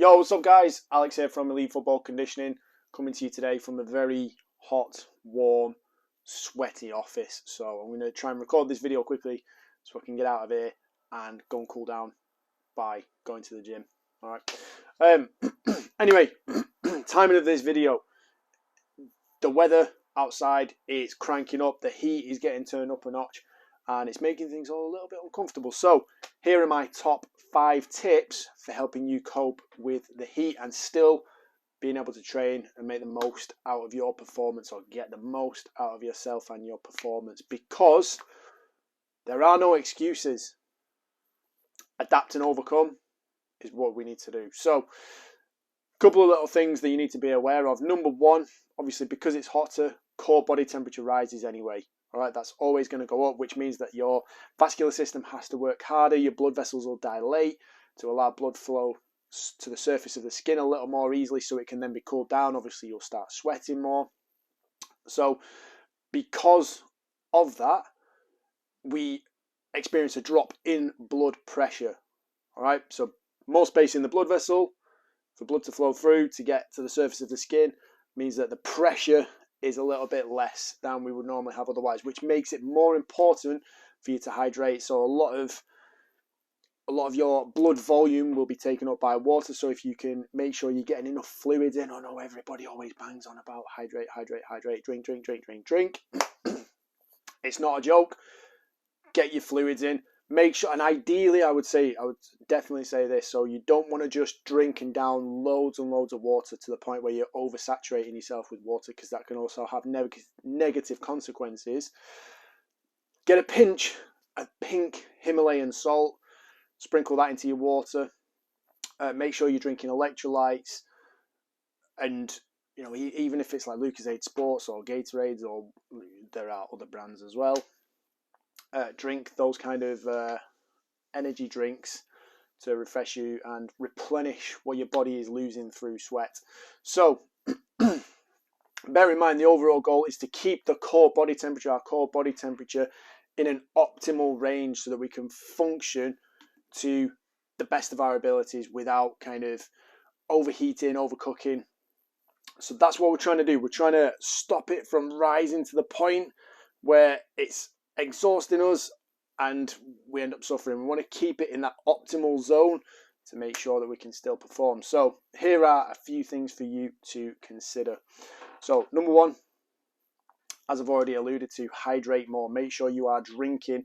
Yo, what's up, guys? Alex here from Elite Football Conditioning, coming to you today from a very hot, warm, sweaty office. So I'm going to try and record this video quickly so I can get out of here and go and cool down by going to the gym. All right. Anyway, timing of this video. The weather outside is cranking up. The heat is getting turned up a notch, and it's making things all a little bit uncomfortable. So here are my top 5 tips for helping you cope with the heat and still being able to train and make the most out of your performance, or get the most out of yourself and your performance, because there are no excuses. Adapt and overcome is what we need to do. So a couple of little things that you need to be aware of. Number one, obviously, because it's hotter, core body temperature rises anyway. All right, that's always going to go up, which means that your vascular system has to work harder. Your blood vessels will dilate to allow blood flow to the surface of the skin a little more easily, so it can then be cooled down. Obviously, you'll start sweating more. So because of that, we experience a drop in blood pressure. All right, so more space in the blood vessel for blood to flow through to get to the surface of the skin means that the pressure is a little bit less than we would normally have otherwise, which makes it more important for you to hydrate. So a lot of your blood volume will be taken up by water. So if you can make sure you're getting enough fluids in. I know everybody always bangs on about hydrate, drink. It's not a joke. Get your fluids in. Make sure, and ideally I would definitely say this, so you don't want to just drink and down loads and loads of water to the point where you're oversaturating yourself with water, because that can also have negative consequences. Get a pinch of pink Himalayan salt, sprinkle that into your water. Make sure you're drinking electrolytes, and even if it's like Lucozade Sports or Gatorades, or there are other brands as well. Drink those kind of energy drinks to refresh you and replenish what your body is losing through sweat. So bear in mind, the overall goal is to keep the our core body temperature in an optimal range, so that we can function to the best of our abilities without kind of overheating, overcooking. So that's what we're trying to do. We're trying to stop it from rising to the point where it's exhausting us and we end up suffering. We want to keep it in that optimal zone to make sure that we can still perform. So here are a few things for you to consider. So number one, as I've already alluded to, hydrate more. Make sure you are drinking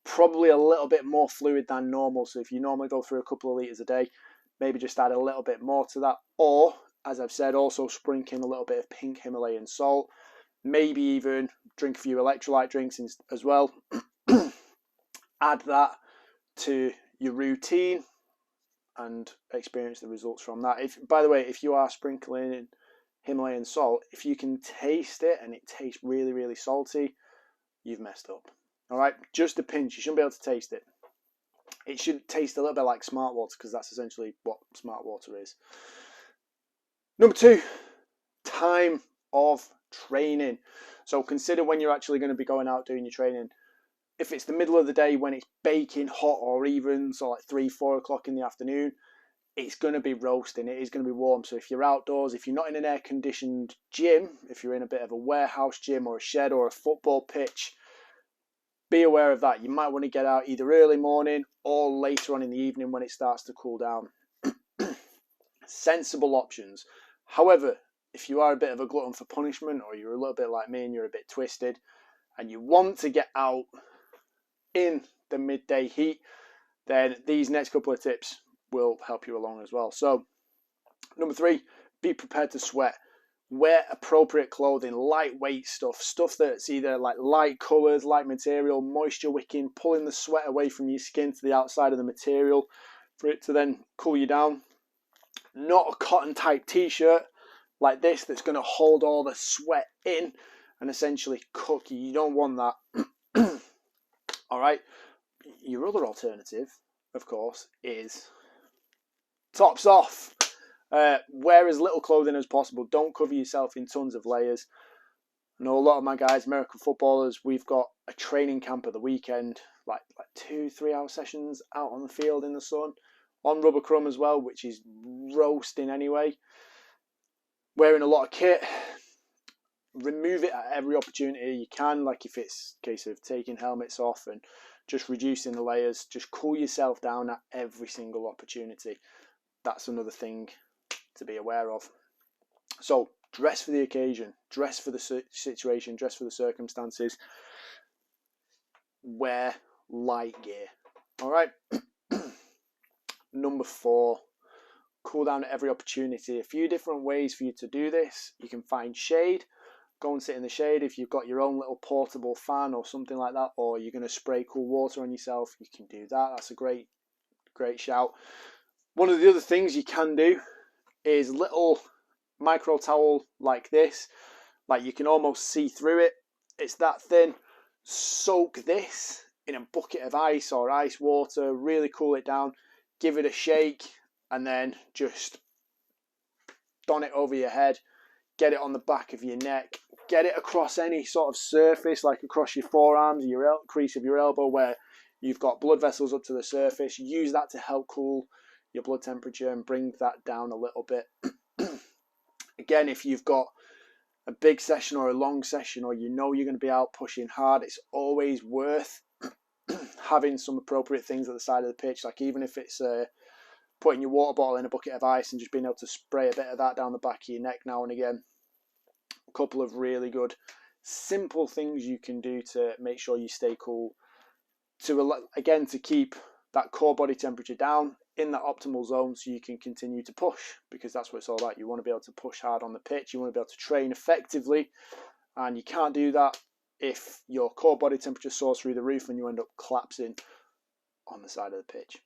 probably a little bit more fluid than normal. So if you normally go through a couple of litres a day, maybe just add a little bit more to that. Or, as I've said, also sprinkle in a little bit of pink Himalayan salt. Maybe even drink a few electrolyte drinks as well. Add that to your routine and experience the results from that. By the way, if you are sprinkling in Himalayan salt, if you can taste it and it tastes really, really salty, you've messed up. All right, just a pinch. You shouldn't be able to taste it. It should taste a little bit like smart water, because that's essentially what smart water is. Number 2, time of training. So consider when you're actually going to be going out doing your training. If it's the middle of the day when it's baking hot, or even so like 3-4 o'clock in the afternoon, it's going to be roasting. It is going to be warm. So if you're outdoors, if you're not in an air-conditioned gym, if you're in a bit of a warehouse gym or a shed or a football pitch, be aware of that. You might want to get out either early morning or later on in the evening when it starts to cool down. Sensible options. However, if you are a bit of a glutton for punishment, or you're a little bit like me and you're a bit twisted and you want to get out in the midday heat, then these next couple of tips will help you along as well. So number 3, be prepared to sweat. Wear appropriate clothing, lightweight stuff that's either like light colours, light material, moisture wicking, pulling the sweat away from your skin to the outside of the material for it to then cool you down. Not a cotton type t-shirt like this that's going to hold all the sweat in and essentially cook you. You don't want that. All right. Your other alternative, of course, is tops off. Wear as little clothing as possible. Don't cover yourself in tons of layers. I know a lot of my guys, American footballers, we've got a training camp at the weekend, like 2-3 hour sessions out on the field in the sun, on rubber crumb as well, which is roasting anyway. Wearing a lot of kit, remove it at every opportunity you can, like if it's a case of taking helmets off and just reducing the layers. Just cool yourself down at every single opportunity. That's another thing to be aware of. So dress for the occasion, dress for the situation, dress for the circumstances. Wear light gear. All right. Number 4, cool down at every opportunity. A few different ways for you to do this. You can find shade. Go and sit in the shade. If you've got your own little portable fan or something like that, or you're going to spray cool water on yourself, you can do that. That's a great shout. One of the other things you can do is little micro towel like this. Like you can almost see through it. It's that thin. Soak this in a bucket of ice or ice water. Really cool it down. Give it a shake and then just don it over your head. Get it on the back of your neck. Get it across any sort of surface, like across your forearms, your crease of your elbow where you've got blood vessels up to the surface. Use that to help cool your blood temperature and bring that down a little bit. Again, if you've got a big session or a long session, or you know you're going to be out pushing hard, it's always worth having some appropriate things at the side of the pitch. Like even if it's putting your water bottle in a bucket of ice and just being able to spray a bit of that down the back of your neck now and again. A couple of really good simple things you can do to make sure you stay cool, to keep that core body temperature down in that optimal zone so you can continue to push, because that's what it's all about. You want to be able to push hard on the pitch. You want to be able to train effectively, and you can't do that if your core body temperature soars through the roof and you end up collapsing on the side of the pitch.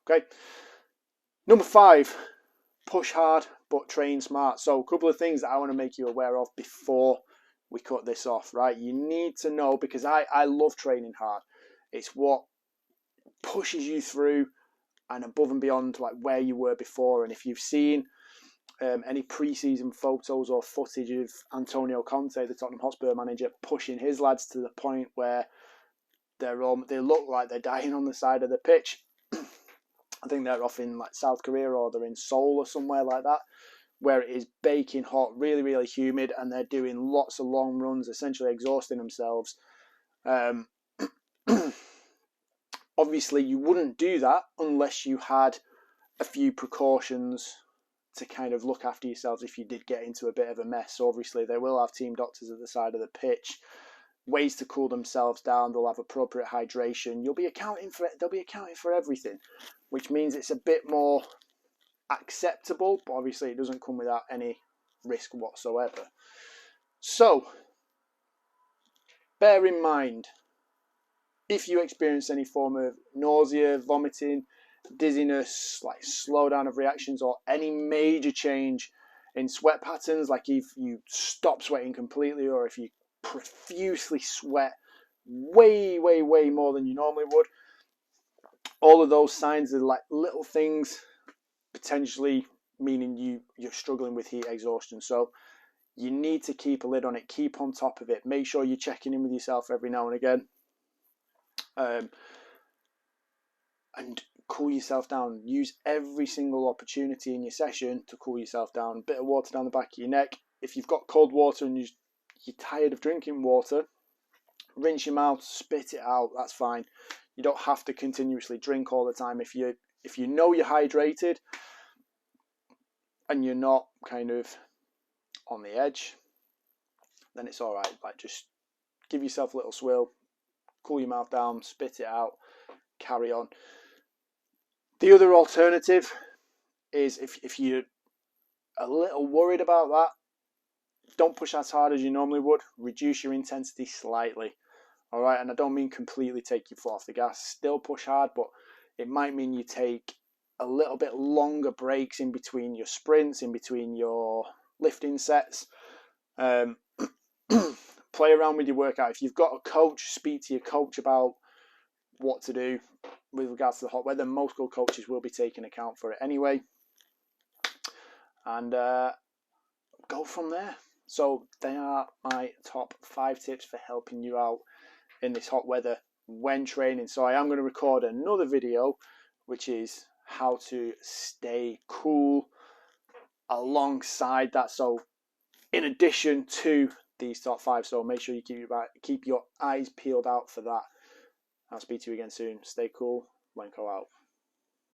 Okay. Number 5, push hard but train smart. So a couple of things that I want to make you aware of before we cut this off, right? You need to know, because I love training hard. It's what pushes you through and above and beyond like where you were before. And if you've seen any pre-season photos or footage of Antonio Conte, the Tottenham Hotspur manager, pushing his lads to the point where they look like they're dying on the side of the pitch. I think they're off in like South Korea, or they're in Seoul or somewhere like that, where it is baking hot, really, really humid, and they're doing lots of long runs, essentially exhausting themselves. Obviously, you wouldn't do that unless you had a few precautions to kind of look after yourselves if you did get into a bit of a mess. So obviously, they will have team doctors at the side of the pitch, ways to cool themselves down. They'll have appropriate hydration. They'll be accounting for everything, which means it's a bit more acceptable, but obviously it doesn't come without any risk whatsoever. So bear in mind, if you experience any form of nausea, vomiting, dizziness, like slowdown of reactions, or any major change in sweat patterns, like if you stop sweating completely, or if you profusely sweat way more than you normally would, all of those signs are like little things potentially meaning you're struggling with heat exhaustion. So you need to keep a lid on it, keep on top of it, make sure you're checking in with yourself every now and again, and cool yourself down. Use every single opportunity in your session to cool yourself down. A bit of water down the back of your neck. If you've got cold water and you're tired of drinking water, rinse your mouth, spit it out. That's fine. You don't have to continuously drink all the time. If you know you're hydrated and you're not kind of on the edge, then it's all right. Like, just give yourself a little swill, cool your mouth down, spit it out, carry on. The other alternative is if you're a little worried about that, don't push as hard as you normally would. Reduce your intensity slightly. All right, and I don't mean completely take your foot off the gas. Still push hard, but it might mean you take a little bit longer breaks in between your sprints, in between your lifting sets. Play around with your workout. If you've got a coach, speak to your coach about what to do with regards to the hot weather. Most good coaches will be taking account for it anyway. And go from there. So they are my top 5 tips for helping you out in this hot weather when training. So I am going to record another video, which is how to stay cool alongside that. So in addition to these top 5, so make sure you keep your eyes peeled out for that. I'll speak to you again soon. Stay cool. Wenko out.